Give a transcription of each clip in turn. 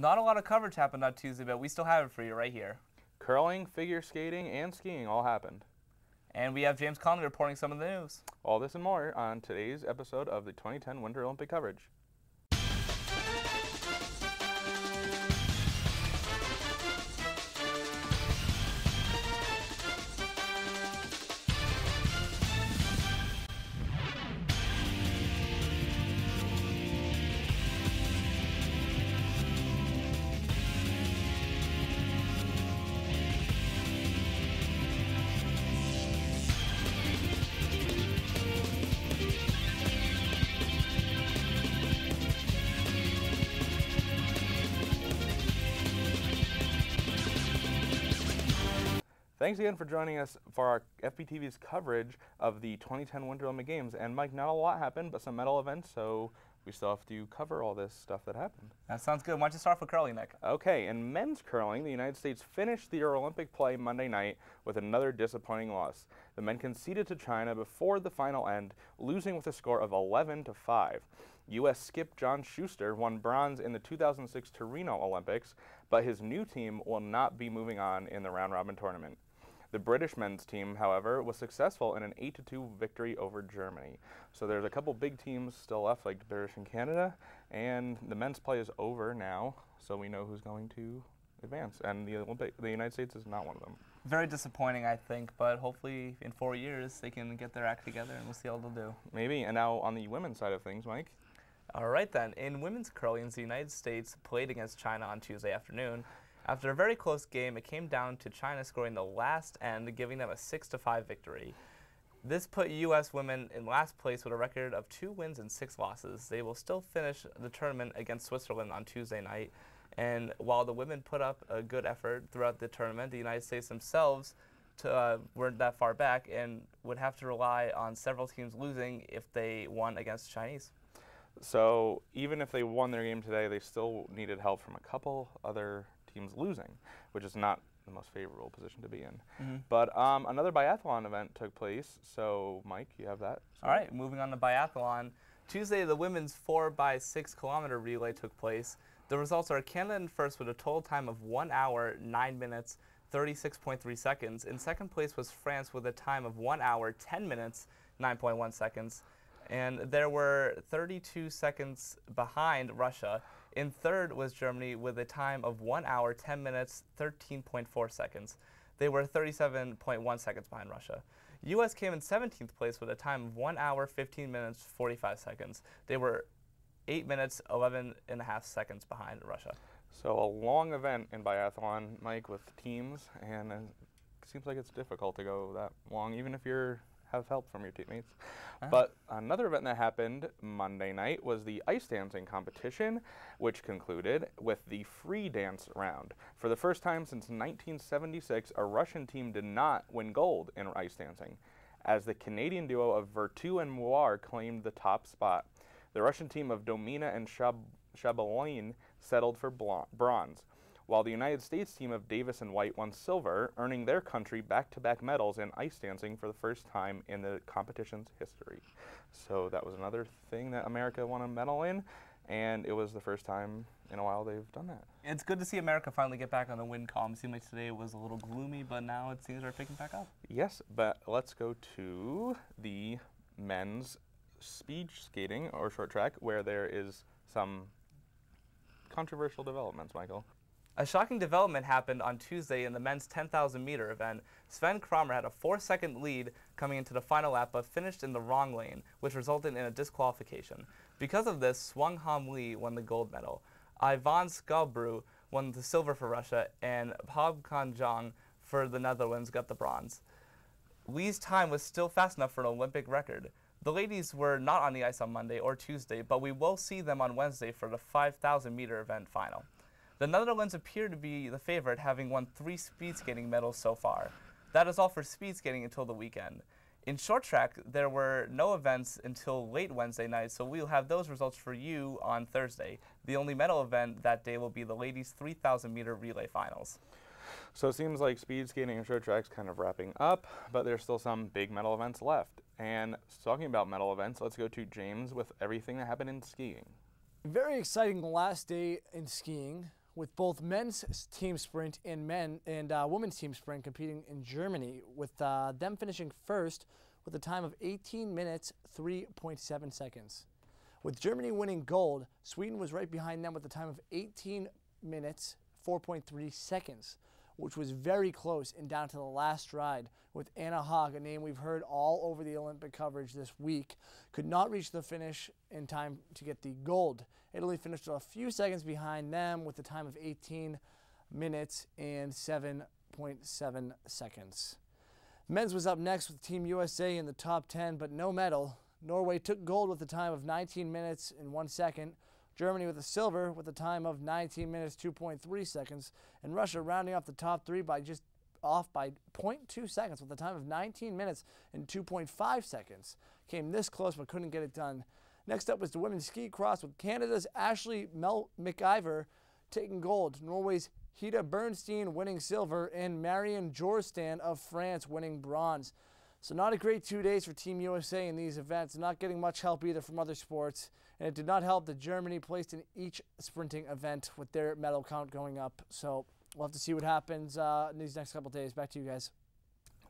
Not a lot of coverage happened on Tuesday, but we still have it for you right here. Curling, figure skating, and skiing all happened. And we have James Conley reporting some of the news. All this and more on today's episode of the 2010 Winter Olympic coverage. Thanks again for joining us for our FPTV's coverage of the 2010 Winter Olympic Games. And Mike, not a lot happened, but some medal events, so we still have to cover all this stuff that happened. That sounds good. Why don't you start off with curling, Nick? Okay, in men's curling, the United States finished the Olympic play Monday night with another disappointing loss. The men conceded to China before the final end, losing with a score of 11-5. U.S. skip John Schuster won bronze in the 2006 Torino Olympics, but his new team will not be moving on in the round-robin tournament. The British men's team, however, was successful in an 8-2 victory over Germany. So there's a couple big teams still left, like the British and Canada, and the men's play is over now, so we know who's going to advance. And the United States is not one of them. Very disappointing, I think, but hopefully in 4 years they can get their act together and we'll see how they'll do. Maybe. And now on the women's side of things, Mike? All right then. In women's curling, the United States played against China on Tuesday afternoon. After a very close game, it came down to China scoring the last end, giving them a 6-5 victory. This put U.S. women in last place with a record of 2 wins and 6 losses. They will still finish the tournament against Switzerland on Tuesday night. And while the women put up a good effort throughout the tournament, the United States themselves weren't that far back and would have to rely on several teams losing if they won against the Chinese. So even if they won their game today, they still needed help from a couple other teams losing, which is not the most favorable position to be in. But another biathlon event took place. So, Mike, you have that? All right, moving on to biathlon. Tuesday, the women's 4x6 kilometer relay took place. The results are Canada in first with a total time of 1 hour, 9 minutes, 36.3 seconds. In second place was France with a time of 1 hour, 10 minutes, 9.1 seconds. And there were 32 seconds behind Russia. In third was Germany with a time of 1 hour, 10 minutes, 13.4 seconds. They were 37.1 seconds behind Russia. U.S. came in 17th place with a time of 1 hour, 15 minutes, 45 seconds. They were 8 minutes, 11.5 seconds behind Russia. So a long event in biathlon, Mike, with teams, and it seems like it's difficult to go that long, even if you're have help from your teammates. But another event that happened Monday night was the ice dancing competition, which concluded with the free dance round. For the first time since 1976, a Russian team did not win gold in ice dancing, as the Canadian duo of Vertu and Moir claimed the top spot. The Russian team of Domina and Shabalin settled for bronze, while the United States team of Davis and White won silver, earning their country back-to-back medals in ice dancing for the first time in the competition's history. So that was another thing that America won a medal in, and it was the first time in a while they've done that. It's good to see America finally get back on the win column. It seemed like today was a little gloomy, but now it seems they're picking back up. Yes, but let's go to the men's speed skating, or short track, where there is some controversial developments, Michael. A shocking development happened on Tuesday in the men's 10,000 meter event. Sven Kramer had a 4-second lead coming into the final lap, but finished in the wrong lane, which resulted in a disqualification. Because of this, Swung Ham Lee won the gold medal. Ivan Skobru won the silver for Russia, and Pobkan Jong for the Netherlands got the bronze. Lee's time was still fast enough for an Olympic record. The ladies were not on the ice on Monday or Tuesday, but we will see them on Wednesday for the 5,000 meter event final. The Netherlands appear to be the favorite, having won 3 speed skating medals so far. That is all for speed skating until the weekend. In short track, there were no events until late Wednesday night, so we'll have those results for you on Thursday. The only medal event that day will be the ladies' 3,000 meter relay finals. So it seems like speed skating and short track's kind of wrapping up, but there's still some big medal events left. And talking about medal events, let's go to James with everything that happened in skiing. Very exciting last day in skiing, with both men's team sprint and women's team sprint competing in Germany, with them finishing first with a time of 18 minutes 3.7 seconds. With Germany winning gold, Sweden was right behind them with a time of 18 minutes 4.3 seconds, which was very close and down to the last ride, with Anna Haag, a name we've heard all over the Olympic coverage this week, could not reach the finish in time to get the gold. Italy finished a few seconds behind them with a time of 18 minutes and 7.7 seconds. Men's was up next with Team USA in the top 10, but no medal. Norway took gold with a time of 19 minutes and 1 second. Germany with a silver with a time of 19 minutes 2.3 seconds, and Russia rounding off the top three by just off by 0.2 seconds with a time of 19 minutes and 2.5 seconds. Came this close but couldn't get it done. Next up was the women's ski cross with Canada's Ashley McIver taking gold, Norway's Hida Bernstein winning silver, and Marion Jorstan of France winning bronze. So not a great 2 days for Team USA in these events, not getting much help either from other sports. And it did not help that Germany placed in each sprinting event with their medal count going up. So we'll have to see what happens in these next couple days. Back to you guys.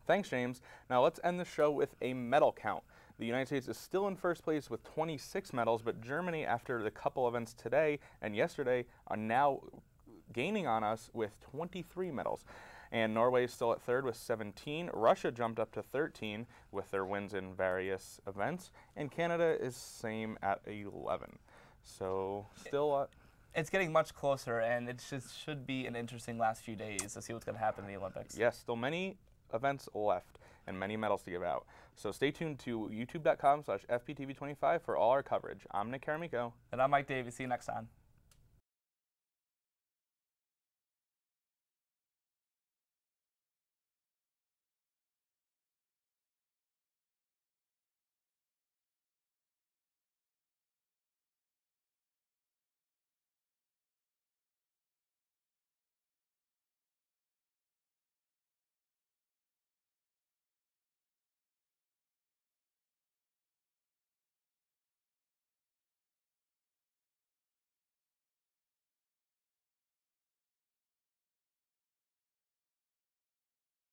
Thanks, James. Now let's end the show with a medal count. The United States is still in first place with 26 medals, but Germany, after the couple events today and yesterday, are now gaining on us with 23 medals. And Norway is still at third with 17. Russia jumped up to 13 with their wins in various events. And Canada is same at 11. So still it's getting much closer, and it should be an interesting last few days to see what's going to happen in the Olympics. Yes, still many events left and many medals to give out. So stay tuned to youtube.com/FPTV25 for all our coverage. I'm Nick Caramico. And I'm Mike Davies. See you next time.